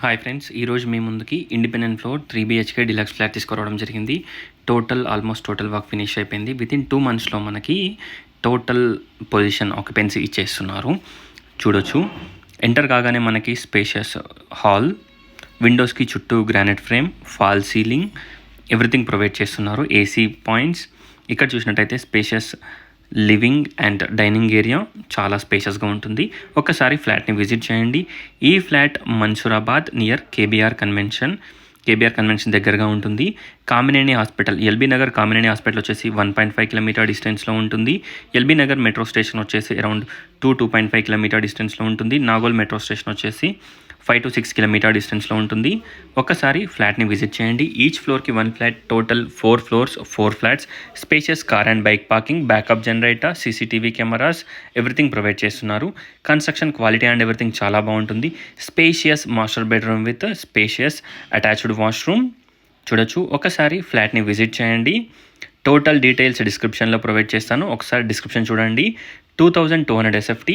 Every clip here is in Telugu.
హాయ్ ఫ్రెండ్స్, ఈరోజు మీ ముందుకి independent floor 3 BHK deluxe flat తీసుకురావడం జరిగింది. ఆల్మోస్ట్ టోటల్ వర్క్ ఫినిష్ అయిపోయింది. వితిన్ 2 monthsలో మనకి టోటల్ పొజిషన్ ఆక్యుపెన్సీ ఇచ్చేస్తున్నారు. చూడొచ్చు, ఎంటర్ కాగానే మనకి స్పేషియస్ హాల్, విండోస్కి చుట్టూ granite frame, fall ceiling, everything provide చేస్తున్నారు. AC points. ఇక్కడ చూసినట్టయితే spacious living and dining area చాలా స్పేషియస్గా ఉంటుంది. ఒకసారి ఫ్లాట్ని విజిట్ చేయండి. ఈ flat Mansoorabad near KBR convention దగ్గరగా ఉంటుంది. కామినేని హాస్పిటల్, ఎల్బీ నగర్ కామినేని హాస్పిటల్ వచ్చేసి 1.5 కిలోమీటర్ డిస్టెన్స్లో ఉంటుంది. ఎల్బీ నగర్ మెట్రో స్టేషన్ వచ్చేసి అరౌండ్ 2.5 కిలోమీటర్ డిస్టెన్స్లో ఉంటుంది. నాగోల్ మెట్రో స్టేషన్ వచ్చేసి 5 to 6 కిలోమీటర్ డిస్టెన్స్లో ఉంటుంది. ఒక్కసారి ఫ్లాట్ని విజిట్ చేయండి. ఈచ్ ఫ్లోర్కి 1 flat, total 4 floors 4 flats. Spacious car and bike parking, backup generator, CCTV cameras, everything provide చేస్తున్నారు. కన్స్ట్రక్షన్ క్వాలిటీ అండ్ ఎవ్రీథింగ్ చాలా బాగుంటుంది. Spacious master bedroom with spacious attached washroom. చూడొచ్చు, ఒకసారి ఫ్లాట్ని విజిట్ చేయండి. టోటల్ డీటెయిల్స్ డిస్క్రిప్షన్లో ప్రొవైడ్ చేస్తాను. ఒకసారి డిస్క్రిప్షన్ చూడండి. 2200 SFT,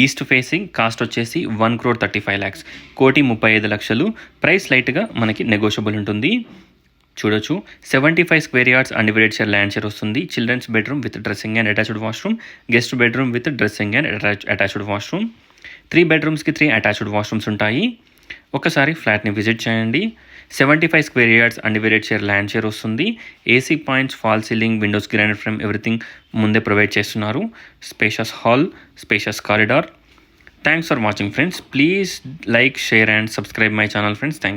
ఈస్ట్ ఫేసింగ్, కాస్ట్ వచ్చేసి 1,35,00,000, 1,35,00,000. ప్రైస్ లైట్గా మనకి నెగోషియబుల్ ఉంటుంది. చూడొచ్చు, 75 square yards undivided share land share వస్తుంది. Children's bedroom with dressing and attached washroom, guest bedroom with dressing and attached washroom. 3 bedrooms-కి 3 అటాచ్డ్ వాష్రూమ్స్ ఉంటాయి. ఒకసారి ఫ్లాట్ని విజిట్ చేయండి. 75 square yards undivided share land share వస్తుంది. AC points, fall ceiling, windows granite frame, everything ముందే ప్రొవైడ్ చేస్తున్నారు. Spacious hall, spacious corridor. Thanks for watching friends. Please like, share and subscribe my channel friends. Thank